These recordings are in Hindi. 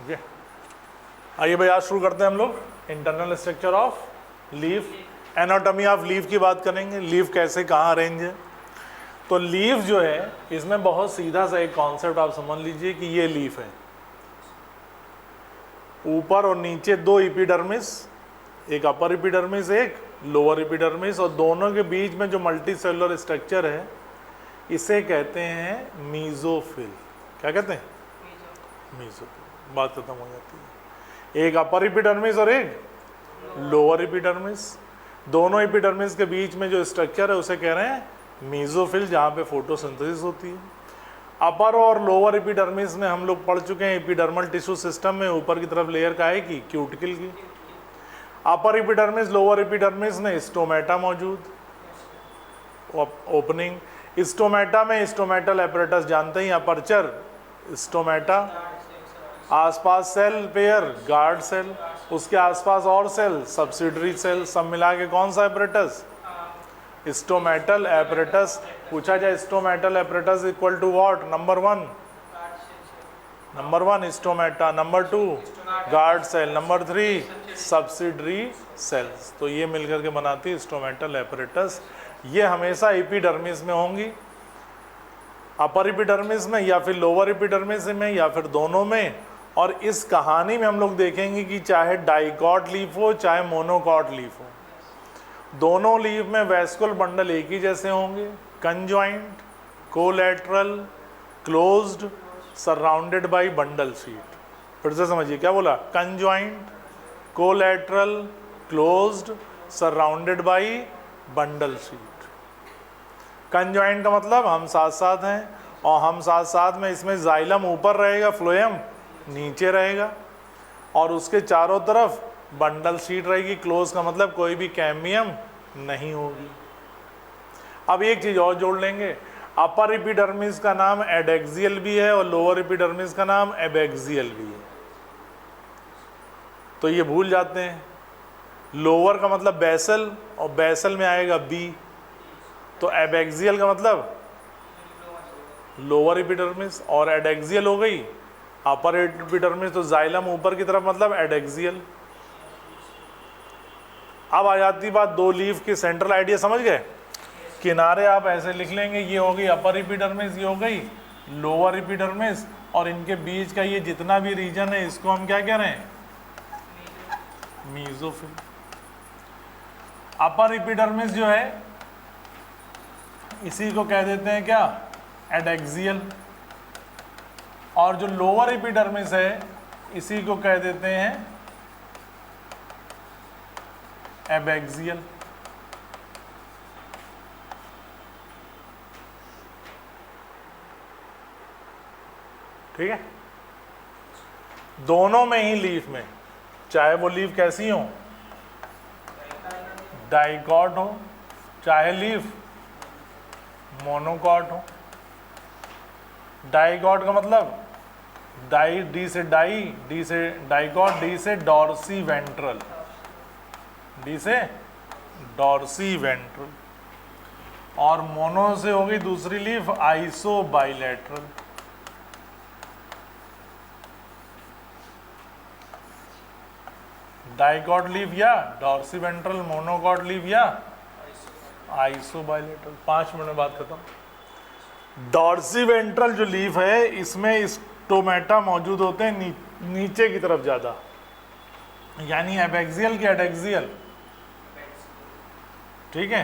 ओके, आइए भाई आज शुरू करते हैं हम लोग internal structure of leaf. Anatomy of leaf की बात करेंगे, लीफ कैसे कहाँ अरेंज है। तो लीफ जो है इसमें बहुत सीधा सा एक कॉन्सेप्ट आप समझ लीजिए कि ये लीफ है, ऊपर और नीचे दो एपिडर्मिस, एक अपर एपिडर्मिस एक लोअर एपिडर्मिस, और दोनों के बीच में जो मल्टी सेलुलर स्ट्रक्चर है इसे कहते हैं मीजोफिल। क्या कहते हैं? मीजोफिल। बात खत्म हो जाती है। एक अपर एपिडर्मिस और एक लोअर एपिडर्मिस, दोनों एपिडर्मिस के बीच में जो स्ट्रक्चर है उसे कह रहे हैं मीजोफिल, जहाँ पे फोटोसिंथेसिस होती है। अपर और लोअर एपिडर्मिस में हम लोग पढ़ चुके हैं, एपिडर्मल टिश्यू सिस्टम में ऊपर की तरफ लेयर का है कि क्यूटिकल की। अपर एपिडर्मिस लोअर एपिडर्मिस में स्टोमेटा मौजूद, ओपनिंग। स्टोमेटा में स्टोमेटल एपरेटस जानते ही, अपर्चर स्टोमेटा, आसपास सेल पेयर गार्ड सेल, उसके आसपास और सेल सब्सिडरी सेल, सब मिला के कौन सा एपरेटस? Stomatal apparatus. पूछा जाए stomatal apparatus equal to what? Number one stomata, number 2 guard cell, number 3 subsidiary cells. तो ये मिलकर के बनाती है स्टोमेटल एपरेटस। ये हमेशा एपिडर्मिस में होंगी, अपर एपिडर्मिस में या फिर लोअर एपिडर्मिस में या फिर दोनों में। और इस कहानी में हम लोग देखेंगे कि चाहे डाइकॉट लीफ हो चाहे मोनोकॉट लीफ हो, दोनों लीफ में वेस्कुलर बंडल एक ही जैसे होंगे, conjoint, collateral, closed, surrounded by bundle sheath. फिर से समझिए क्या बोला? Conjoint, collateral, closed, surrounded by bundle sheath. Conjoint का मतलब हम साथ साथ हैं, और हम साथ साथ में इसमें जाइलम ऊपर रहेगा, फ्लोएम नीचे रहेगा, और उसके चारों तरफ बंडल शीट रहेगी। क्लोज का मतलब कोई भी कैम्बियम नहीं होगी। अब एक चीज और जोड़ लेंगे, अपर एपिडर्मिस का नाम एडेक्सियल भी है और लोअर एपिडर्मिस का नाम एबैक्सियल भी है, तो ये भूल जाते हैं। लोअर का मतलब बेसल, और बेसल में आएगा बी, तो एबैक्सियल का मतलब लोअर एपिडर्मिस, और एडेक्सियल हो गई अपर एपिडर्मिस, तो जाइलम ऊपर की तरफ मतलब एडेक्सियल। अब आ जाती बात दो लीफ की सेंट्रल आइडिया, समझ गए? किनारे आप ऐसे लिख लेंगे, ये हो गई अपर एपिडर्मिस, ये हो गई लोअर एपिडर्मिस, और इनके बीच का ये जितना भी रीजन है इसको हम क्या कह रहे हैं? मीजोफिल। अपर एपिडर्मिस जो है इसी को कह देते हैं क्या? एडेक्सियल। और जो लोअर एपिडर्मिस है इसी को कह देते हैं एबैक्सियल। ठीक है? दोनों में ही लीफ में, चाहे वो लीफ कैसी हो, डाइकॉट हो चाहे लीफ मोनोकॉट हो। डाइकॉट का मतलब डाई, डी से डाई, डी से डाइकॉट, डी से डॉर्सी वेंट्रल, डी से डॉर्सी वेंट्रल, और मोनो से हो गई दूसरी leaf iso bilateral. Dicot leaf या डॉर्सी वेंट्रल, मोनोकॉट लीफ या आइसो बाइलेटरल। 5 मिनट में बात खत्म। डॉर्सी वेंट्रल जो लीफ है इसमें स्टोमेटा मौजूद होते हैं नीचे की तरफ ज़्यादा, यानी एबैक्सियल की एडेक्सियल। ठीक है?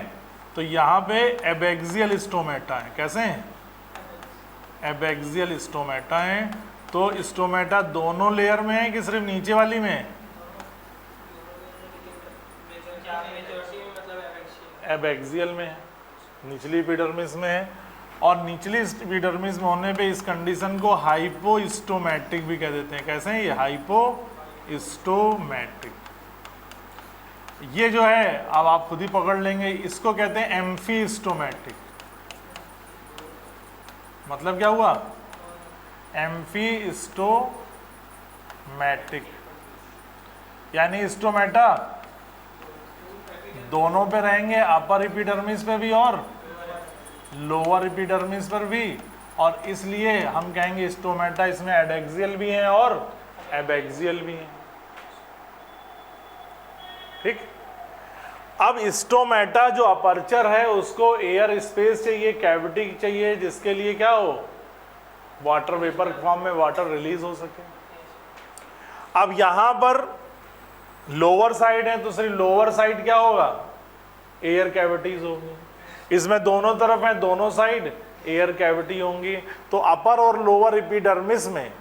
तो यहाँ पे एबैक्सियल स्टोमेटा है। कैसे हैं? एबैक्सियल स्टोमेटा है। तो स्टोमेटा दोनों लेयर में है कि सिर्फ नीचे वाली में है? एबैक्सियल में है, निचली एपिडर्मिस में है। और निचली एपिडर्मिस में होने पे इस कंडीशन को हाइपोस्टोमैटिक भी कह देते हैं। कैसे हैं ये? हाइपोस्टोमैटिक। ये जो है अब आप खुद ही पकड़ लेंगे, इसको कहते हैं एम्फीस्टोमैटिक। मतलब क्या हुआ? एम्फीस्टोमैटिक, यानी स्टोमेटा दोनों पे रहेंगे, अपर एपिडर्मिस पे भी और लोअर एपिडर्मिस पर भी, और इसलिए हम कहेंगे स्टोमेटा इसमें एडेक्सियल भी हैं और एबैक्सियल भी हैं। ठीक। अब स्टोमेटा जो अपर्चर है उसको एयर स्पेस चाहिए, कैविटी चाहिए, जिसके लिए क्या हो, वाटर वेपर फॉर्म में वाटर रिलीज हो सके। अब यहां पर लोअर साइड है तो सिर्फ लोअर साइड क्या होगा, एयर कैविटीज होंगी। इसमें दोनों तरफ है, दोनों साइड एयर कैविटी होंगी। तो अपर और लोअर एपिडर्मिस में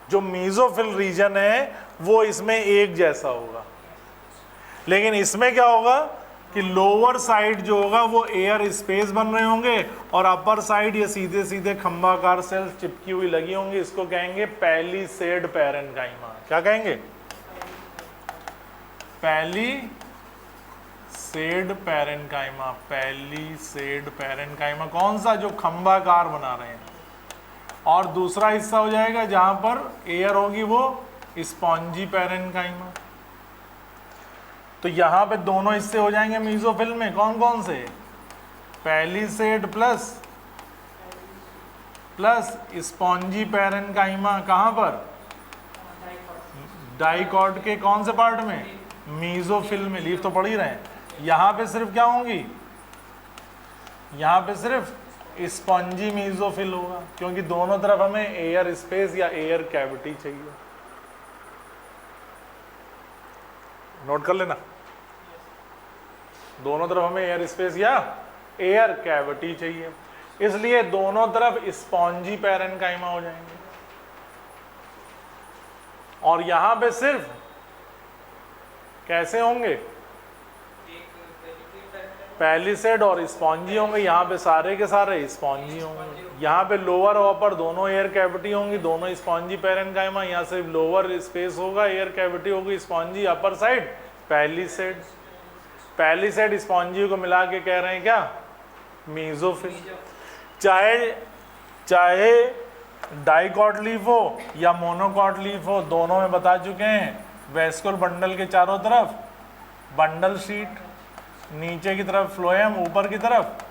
जो मीजोफिल रीजन है वो इसमें एक जैसा होगा, लेकिन इसमें क्या होगा कि लोअर साइड जो होगा वो एयर स्पेस बन रहे होंगे और अपर साइड ये सीधे सीधे खंभाकार सेल्स चिपकी हुई लगी होंगी। इसको कहेंगे पैलिसेड पैरेन्काइमा। क्या कहेंगे, पैलिसेड पैरेन्काइमा। पैलिसेड पैरेन्काइमा कौन सा, जो खंभाकार बना रहे हैं। और दूसरा हिस्सा हो जाएगा जहां पर एयर होगी वो स्पॉन्जी पैरेन्काइमा। तो यहां पे दोनों हिस्से हो जाएंगे मीजोफिल में, कौन कौन से, पैलिसेड प्लस स्पॉन्जी पैरेन्काइमा। कहां पर, डाइकॉट के कौन से पार्ट में, मीजोफिल में। लीफ तो पढ़ ही रहे हैं। यहां पे सिर्फ क्या होंगी, यहां पे सिर्फ स्पॉन्जी मीजोफिल होगा, क्योंकि दोनों तरफ हमें एयर स्पेस या एयर कैविटी चाहिए। नोट कर लेना, दोनों तरफ हमें एयर स्पेस या एयर कैविटी चाहिए, इसलिए दोनों तरफ स्पॉन्जी पैरेन्काइमा हो जाएंगे। और यहां पे सिर्फ कैसे होंगे, पैलिसेड और स्पॉन्जी होंगे। यहाँ पे सारे के सारे स्पॉन्जी होंगे। यहाँ पे लोअर और अपर दोनों एयर कैविटी होंगी, दोनों स्पॉन्जी पैरेन्काइमा। यहाँ से लोअर स्पेस होगा, एयर कैविटी होगी, spongy. Upper side palisade. Palisade spongy को मिला के कह रहे हैं क्या, मीजोफिल। चाहे डाइकॉट लीफ हो या मोनोकॉट लीफ हो, दोनों में बता चुके हैं। वेस्कुलर बंडल के चारों तरफ बंडल शीट, नीचे की तरफ फ्लोएम, ऊपर की तरफ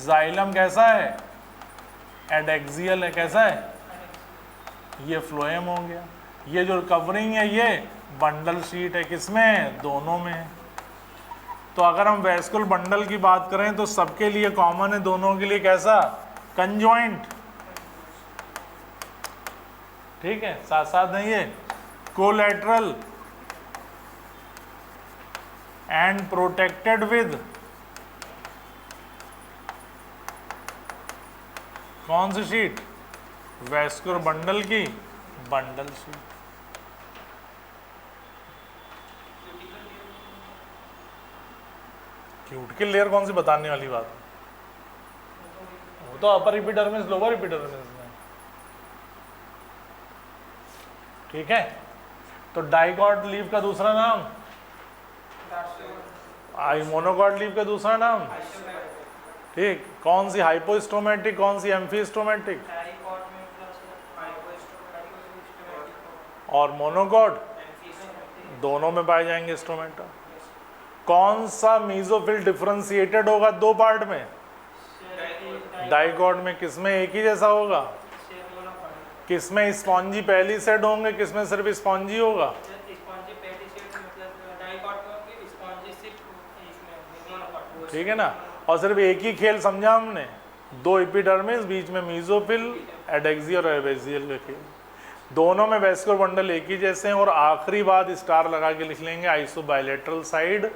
जाइलम। कैसा है, एडैक्सियल है। कैसा है, ये फ्लोएम हो गया। ये जो कवरिंग है ये बंडल शीट है। किसमें, दोनों में है। तो अगर हम वेस्कुलर बंडल की बात करें तो सबके लिए कॉमन है, दोनों के लिए कैसा, कंजॉइंट। ठीक है, साथ साथ नहीं है, कोलैटरल एंड प्रोटेक्टेड विद कौन सी शीट, वेस्कुलर बंडल की बंडल शीट। क्यूटिकल लेयर कौन सी बताने वाली बात, वो तो अपर एपिडर्मिस लोअर एपिडर्मिस में। ठीक है, तो डाइकॉट लीफ का दूसरा नाम, मोनोकॉट लीफ का दूसरा नाम। ठीक, कौन सी हाइपोस्टोमेटिक, कौन सी एम्फीस्टोमेटिक, और मोनोकॉट दोनों में पाए जाएंगे स्टोमेटा। कौन सा मीजोफिल डिफरेंशिएटेड होगा दो पार्ट में, डाइकॉट में। किसमें एक ही जैसा होगा, किसमें स्पॉन्जी पैलिसेड होंगे, किसमें सिर्फ स्पॉन्जी होगा। ठीक है ना, और सिर्फ एक ही खेल समझा हमने, दो एपिडर्मिस, बीच में मीजोफिल, एडैक्सियल और एबैक्सियल का खेल। दोनों में वेस्कुलर बंडल एक ही जैसे हैं। और आखिरी बात स्टार लगा के लिख लेंगे, आइसोबाइलेटरल साइड।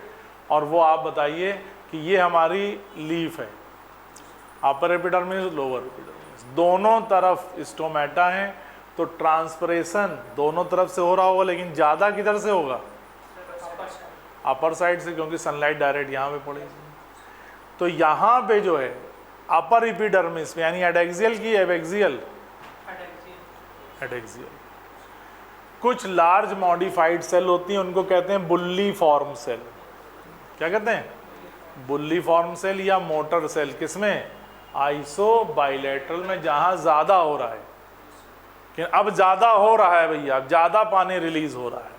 और वो आप बताइए कि ये हमारी लीफ है, अपर एपिडर्मिस लोअर एपिडर्मिस, दोनों तरफ स्टोमेटा है। तो ट्रांसपरेशन दोनों तरफ से हो रहा होगा, लेकिन ज़्यादा किधर से होगा, अपर साइड से, क्योंकि सनलाइट डायरेक्ट यहाँ पे पड़ेगी। तो यहाँ पे जो है अपर एपिडर्मिस यानी एडैक्सियल की एबैक्सियल, एडैक्सियल। कुछ लार्ज मॉडिफाइड सेल होती हैं, उनको कहते हैं बुल्ली फॉर्म सेल। क्या कहते हैं, बुल्ली फॉर्म सेल या मोटर सेल। किसमें, आइसोबाइलेटरल में, जहाँ ज़्यादा हो रहा है। कि अब ज़्यादा हो रहा है भैया, अब ज़्यादा पानी रिलीज हो रहा है,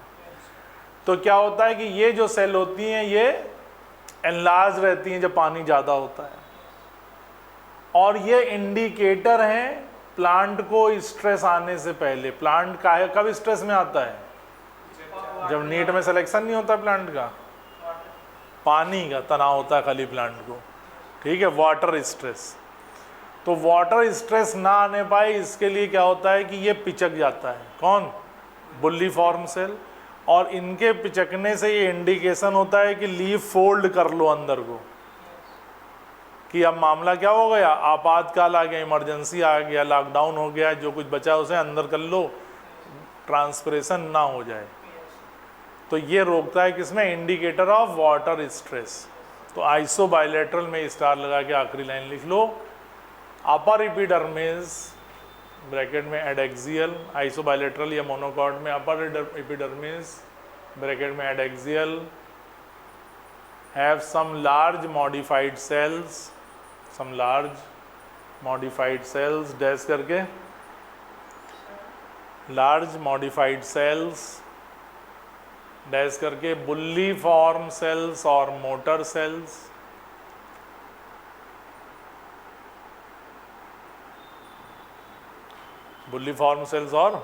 तो क्या होता है कि ये जो सेल होती हैं ये एनलार्ज रहती हैं जब पानी ज़्यादा होता है। और ये इंडिकेटर हैं प्लांट को स्ट्रेस आने से पहले, प्लांट का कब स्ट्रेस में आता है? जब नीट में सिलेक्शन नहीं होता प्लांट का, पानी का तनाव होता है खाली प्लांट को, ठीक है, वाटर स्ट्रेस। तो वाटर स्ट्रेस ना आने पाए इसके लिए क्या होता है कि ये पिचक जाता है, कौन? बुल्लीफॉर्म सेल, और इनके पिचकने से ये इंडिकेशन होता है कि लीफ फोल्ड कर लो अंदर को, कि अब मामला क्या हो गया, आपातकाल आ गया, इमरजेंसी आ गया, लॉकडाउन हो गया, जो कुछ बचा उसे अंदर कर लो, ट्रांसपिरेशन ना हो जाए। तो ये रोकता है किसमें? Indicator of water stress. तो आइसो बायलैटरल में स्टार लगा के आखिरी लाइन लिख लो, अपर एपिडर्मिस ब्रैकेट में एडेक्सियल, आइसो बायलैटरल या मोनोकॉट में अपर एपिडर्मिस ब्रैकेट में adaxial have some large modified cells, some large modified cells dash करके, लार्ज मॉडिफाइड सेल्स डैश करके, बुल्लीफॉर्म सेल्स और मोटर सेल्स, बुल्लीफॉर्म सेल्स और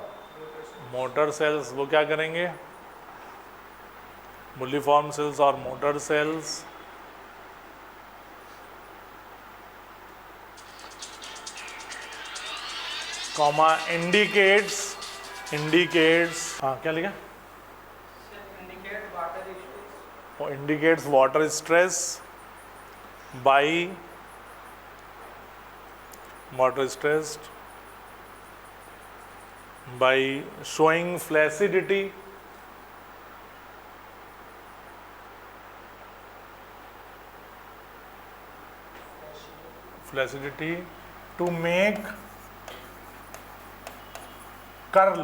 मोटर सेल्स। वो क्या करेंगे? बुल्लीफॉर्म सेल्स और मोटर सेल्स कॉमा इंडिकेट्स, हाँ क्या लिखा? Indicates water stress by water stress by showing flaccidity, to make curl,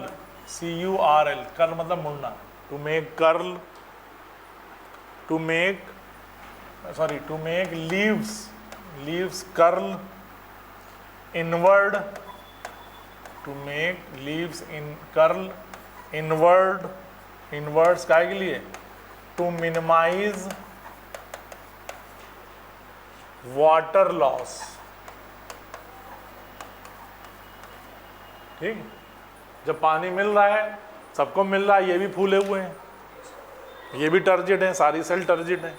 curl, curl मतलब मुड़ना, to make curl, to make leaves curl inward, to make leaves curl inwards काय के लिए? to minimize water loss, ठीक। जब पानी मिल रहा है, सबको मिल रहा है, ये भी फूले हुए हैं, ये भी टर्जिड हैं, सारी सेल टर्जिड हैं।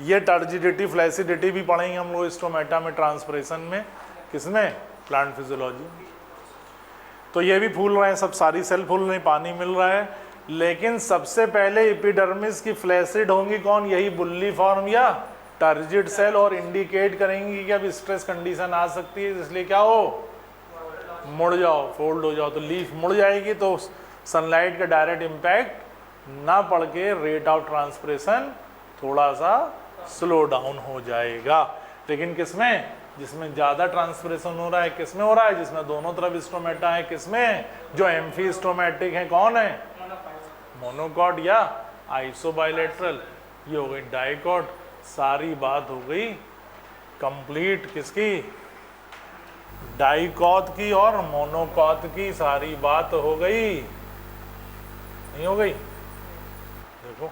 ये टर्जिडिटी फ्लैसिडिटी भी पढ़ेंगे हम लोग स्टोमेटा में, ट्रांसपिरेशन में, किसमें? Plant physiology. तो ये भी फूल रहे हैं, सब सारी सेल फूल रही, पानी मिल रहा है, लेकिन सबसे पहले एपिडर्मिस की फ्लैसिड होंगी कौन? यही बुल्लीफॉर्म या टर्जिड सेल, और इंडिकेट करेंगी कि अब स्ट्रेस कंडीशन आ सकती है, इसलिए क्या हो? मुड़ जाओ, फोल्ड हो जाओ। तो लीफ मुड़ जाएगी तो सनलाइट का डायरेक्ट इम्पैक्ट ना पड़ के रेट ऑफ ट्रांसपिरेशन थोड़ा सा स्लो डाउन हो जाएगा। लेकिन किसमें? जिसमें ज़्यादा ट्रांसपिरेशन हो रहा है, किसमें हो रहा है? जिसमें दोनों तरफ स्टोमेटा है, किसमें? जो एम्फी स्टोमेटिक है, कौन है? मोनोकॉट या आइसोबाइलेटरल। ये हो गई डाइकॉट। सारी बात हो गई कंप्लीट, किसकी? डाइकॉट की और मोनोकॉट की सारी बात हो गई, नहीं हो गई? देखो,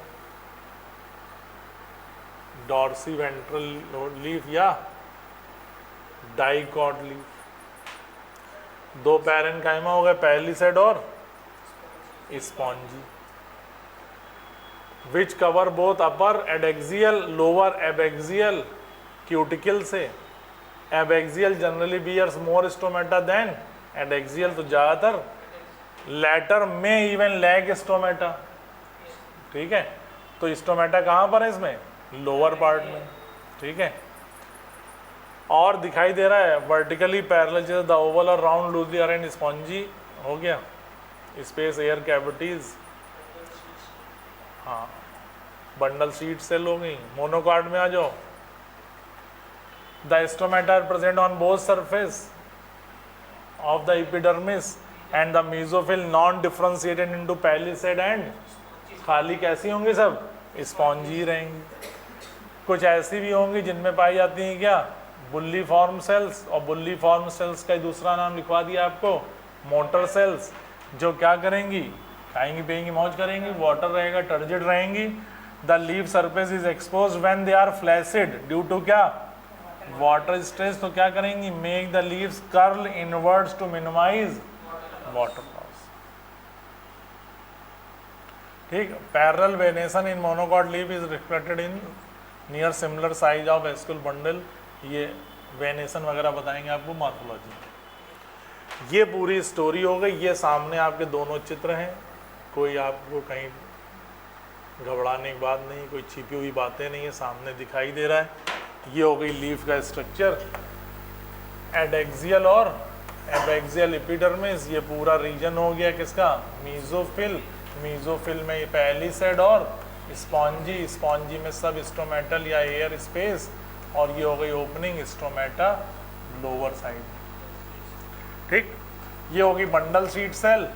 डॉर्सी वेंट्रल लीफ या डाइकॉट लीफ, दो पैरेन्काइमा हो गए, पहली साइड और स्पॉन्जी, विच कवर बोथ अपर एडेक्सियल लोअर एबेक्सियल क्यूटिकल से। एबेक्सियल जनरली बियर्स मोर स्टोमेटा देन एडेक्सियल, तो ज़्यादातर लेटर में इवन लैग स्टोमेटा, ठीक है। तो स्टोमेटा कहाँ पर है इसमें? लोअर पार्ट में, ठीक है। और दिखाई दे रहा है वर्टिकली पैरेलल जैसे द ओवल और राउंड लूजली अरेंज स्पॉन्जी हो गया, स्पेस एयर कैविटीज, हाँ, बंडल सीट सेल हो गई। मोनोकॉट में आ जाओ, the stomata are present on both surface of the epidermis and the mesophyll non differentiated into palisade and, खाली कैसी होंगी? सब स्पॉन्जी रहेंगी। कुछ ऐसी भी होंगी जिनमें पाई जाती हैं क्या? बुल्लीफॉर्म सेल्स, और बुल्लीफॉर्म सेल्स का दूसरा नाम लिखवा दिया आपको, मोटर सेल्स, जो क्या करेंगी? खाएंगी पिएंगी मौज करेंगी, वाटर रहेगा, टर्जिड रहेंगी। The leaf surface is expose when they are flaccid due to क्या? वाटर स्ट्रेस, तो क्या करेंगी, make the leaves curl inwards to minimise water loss. ठीक, parallel venation in monocot leaf is reflected in near similar size of vascular bundle. ये वेनेशन वगैरह बताएंगे आपको मॉर्फोलॉजी। ये पूरी स्टोरी हो गई। ये सामने आपके दोनों चित्र हैं, कोई आपको कहीं घबराने की बात नहीं, कोई छिपी हुई बातें नहीं है, सामने दिखाई दे रहा है। ये हो गई लीफ का स्ट्रक्चर, एडेक्सियल और एबैक्सियल एपिडर्मिस। ये पूरा रीजन हो गया किसका, मीजोफिल। मीजोफिल में ये पहली सेड और स्पॉन्जी, स्पॉन्जी में सब स्टोमेटल या एयर स्पेस, और ये हो गई ओपनिंग स्टोमेटा लोअर साइड। ठीक, ये होगी bundle sheath cell,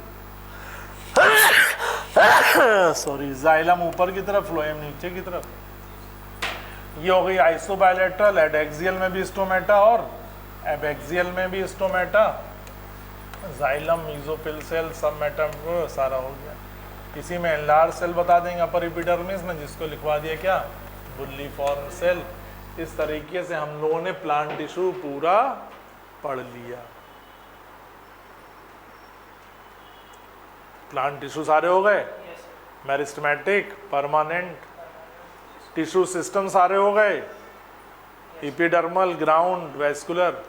sorry, xylem ऊपर की तरफ, फ्लोएम नीचे की तरफ। ये हो गई आइसोबायलेटरल, एडेक्सियल में भी स्टोमेटा और एबैक्सियल में भी स्टोमेटा, जाइलम, मीजोफिल सेल, सब मेटा सारा हो गया। इसी में एनलार्ज सेल बता देंगे अपर एपिडर्मिस में, जिसको लिखवा दिया क्या, बुल्लीफॉर्म सेल। इस तरीके से हम लोगों ने प्लांट टिश्यू पूरा पढ़ लिया। प्लांट टिश्यू सारे हो गए, मेरिस्टेमेटिक, परमानेंट, टिश्यू सिस्टम सारे हो गए, एपिडर्मल, ग्राउंड, वेस्कुलर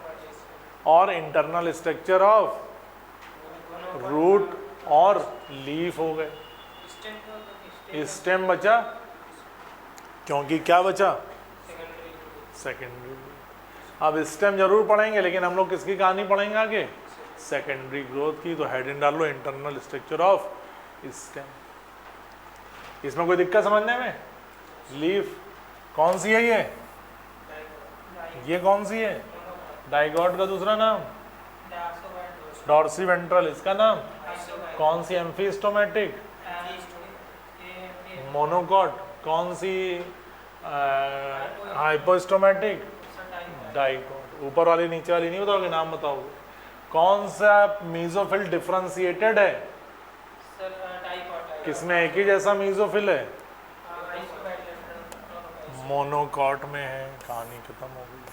और इंटरनल स्ट्रक्चर ऑफ रूट और लीफ हो गए। स्टेम बचा, क्योंकि क्या बचा, सेकेंडरी। अब स्टेम जरूर पढ़ेंगे, लेकिन हम लोग किसकी कहानी पढ़ेंगे आगे, सेकेंडरी ग्रोथ की। तो हेडिंग डाल लो इंटरनल स्ट्रक्चर ऑफ स्टेम। इसमें कोई दिक्कत समझने में, लीफ कौन सी है, ये कौन सी है, डाइगॉट का दूसरा नाम डॉर्सी वेंट्रल, इसका नाम कौन सी, एम्फीस्टोमेटिक, मोनोकॉट, कौन सी हाइपोस्टोमेटिक, डाइकॉट। ऊपर वाली नीचे वाली नहीं बताओगे, नाम बताओगे। कौन सा मीजोफिल डिफरेंशिएटेड है, किसमें एक ही जैसा मीजोफिल है, मोनोकॉट में है। कहानी खत्म हो गई।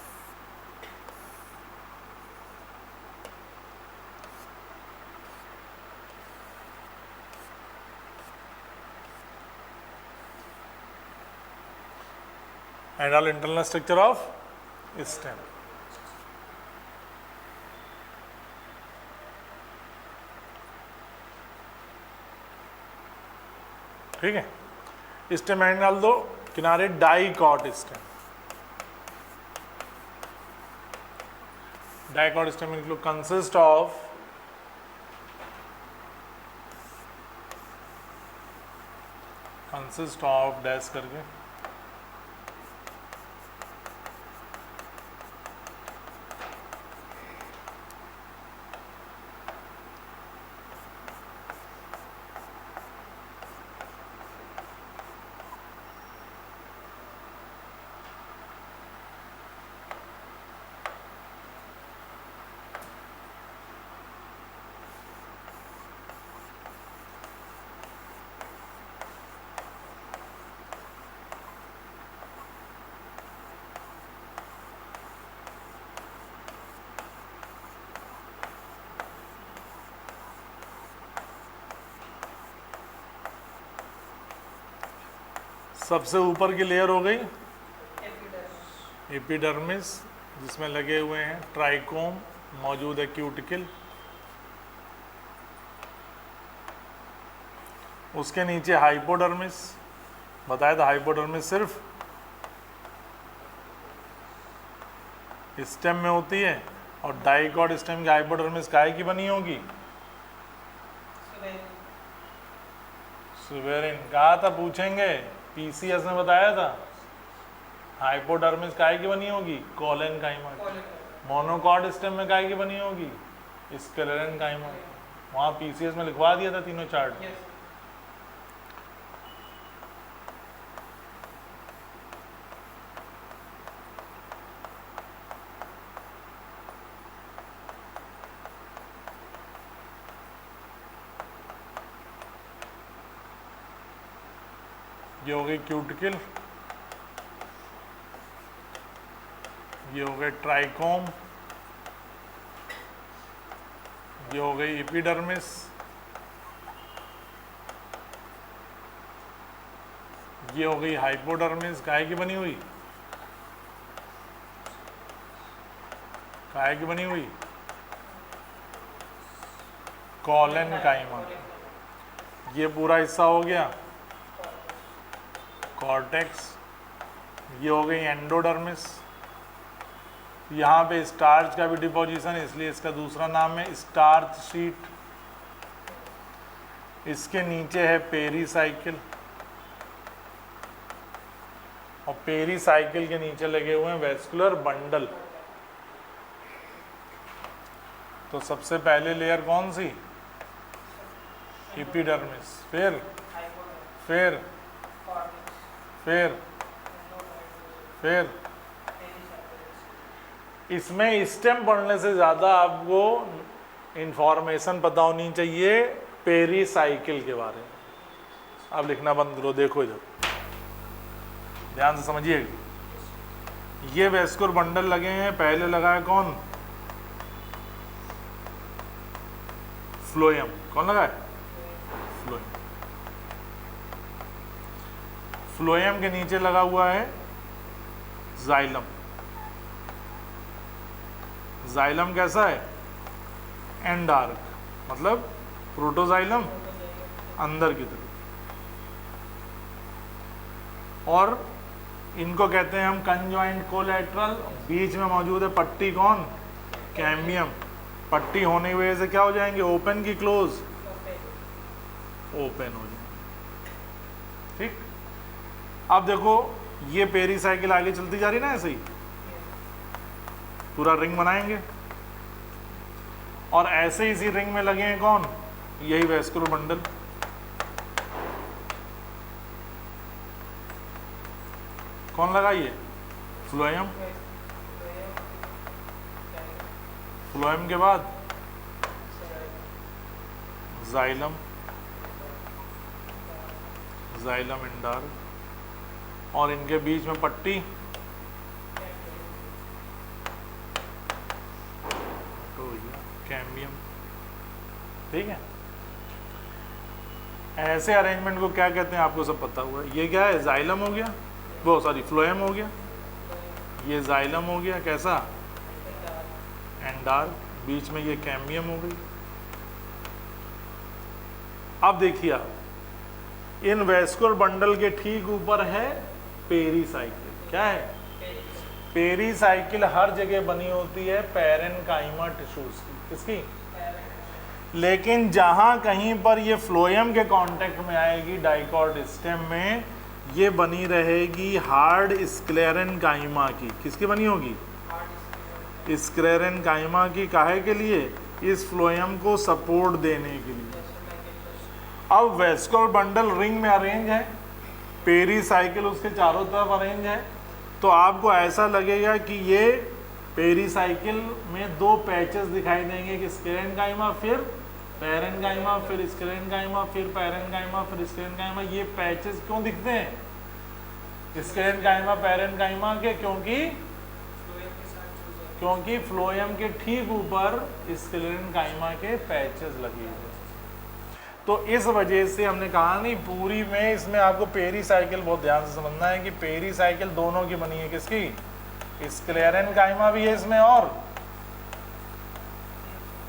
and all internal structure of stem। ठीक है, स्टेम एंड डाल दो किनारे, dicot stem. Dicot stem include consist of dash करके सबसे ऊपर की लेयर हो गई एपिडर्मिस, जिसमें लगे हुए हैं ट्राइकोम, मौजूद है क्यूटिकल। उसके नीचे हाइपोडर्मिस, बताया था हाइपोडर्मिस सिर्फ स्टेम में होती है, और डाइकॉट स्टेम की हाइपोडर्मिस काहे की बनी होगी, सुबेरिन। कहा था पूछेंगे, पीसीएस ने बताया था। हाइपोडर्मिस काहे की बनी होगी, कोलेनकाइमा। मोनोकॉट स्टेम में काहे की बनी होगी, स्क्लेरेनकाइमा। वहाँ पीसीएस में लिखवा दिया था तीनों चार्ट। ये हो गई क्यूटिकल, ये हो गए ट्राइकोम, ये हो गई एपिडर्मिस, ये हो गई हाइपोडर्मिस, काहे की बनी हुई, काहे की बनी हुई, कॉलन काइमा। ये पूरा हिस्सा हो गया कॉर्टेक्स। ये हो गई एंडोडर्मिस। यहाँ पे स्टार्च का भी डिपोजिशन है, इसलिए इसका दूसरा नाम है स्टार्च शीट। इसके नीचे है पेरीसाइकिल, और पेरीसाइकिल के नीचे लगे हुए हैं वेस्कुलर बंडल। तो सबसे पहले लेयर कौन सी, एपिडर्मिस, फिर फिर फिर फिर इसमें स्टेम पढ़ने से ज़्यादा आपको इंफॉर्मेशन पता होनी चाहिए पेरीसाइकिल के बारे में। आप लिखना बंद करो, देखो इधर ध्यान से समझिएगा। ये वेस्कुलर बंडल लगे हैं, पहले लगा है कौन, फ्लोएम। कौन लगा है, फ्लोएम। फ्लोएम के नीचे लगा हुआ है जाइलम। जाइलम कैसा है, एंडार्क, मतलब प्रोटोजाइलम अंदर की तरफ। और इनको कहते हैं हम कंजॉइंट कोलैटरल। बीच में मौजूद है पट्टी, कौन, कैम्बियम। पट्टी होने की वजह से क्या हो जाएंगे, ओपन की क्लोज, ओपन हो जाएंगे। ठीक, अब देखो ये पेरीसाइकिल आगे चलती जा रही ना, ऐसे ही पूरा रिंग बनाएंगे, और ऐसे इसी रिंग में लगे हैं कौन, यही वेस्कुलर बंडल। कौन लगा, ये फ्लोएम। फ्लोएम के बाद जाइलम, जाइलम एंडार्क, और इनके बीच में पट्टी, कैम्बियम। ठीक है, ऐसे अरेंजमेंट को क्या कहते हैं आपको सब पता हुआ है। ये क्या है, जाइलम हो गया, वो सॉरी फ्लोएम हो गया, ये जाइलम हो गया, कैसा, एंडार्क, बीच में ये कैम्बियम हो गई। अब देखिए आप, इन वेस्कुलर बंडल के ठीक ऊपर है पेरीसाइकिल। क्या है, पेरीसाइकिल हर जगह बनी होती है पैरेनकाइमा टिश्यूज की, किसकी, लेकिन जहां कहीं पर ये फ्लोएम के कांटेक्ट में आएगी डाइकॉट स्टेम में, ये बनी रहेगी हार्ड स्क्लेरेनकाइमा की। किसकी बनी होगी, स्क्लेरेनकाइमा की। काहे के लिए, इस फ्लोएम को सपोर्ट देने के लिए। अब वेस्कुलर बंडल रिंग में अरेंज है, पेरीसाइकिल उसके चारों तरफ अरेंज है, तो आपको ऐसा लगेगा कि ये पेरीसाइकिल में दो पैचेस दिखाई देंगे कि स्क्लेरेनकाइमा, फिर पैरेनकाइमा, फिर स्क्लेरेनकाइमा, फिर पैरेनकाइमा, फिर स्क्लेरेनकाइमा। ये पैचेस क्यों दिखते हैं स्क्लेरेनकाइमा पैरेनकाइमा के, क्योंकि फ्लोएम के ठीक ऊपर स्क्लेरेनकाइमा के पैचेस लगे हुए। तो इस वजह से हमने कहा नहीं, पूरी में इसमें आपको पेरीसाइकिल बहुत ध्यान से समझना है कि पेरीसाइकिल दोनों की बनी है, किसकी, स्क्लेरेनकाइमा भी है इसमें और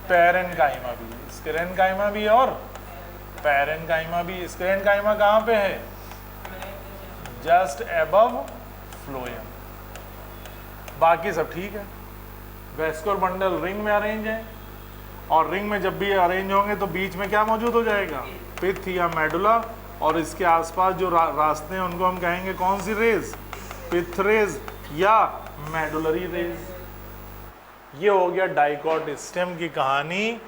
पैरेनकाइमा भी है। स्क्लेरेनकाइमा भी है और पैरेनकाइमा भी। स्क्लेरेनकाइमा कहाँ पे है, जस्ट एबव फ्लोएम। बाकी सब ठीक है। वेस्कुलर बंडल रिंग में अरेंज है, और रिंग में जब भी अरेंज होंगे तो बीच में क्या मौजूद हो जाएगा, पिथ या मेडुला, और इसके आसपास जो रास्ते हैं उनको हम कहेंगे कौन सी रेज, पिथ रेज या मेडुलरी रेज। ये हो गया डाइकॉट स्टेम की कहानी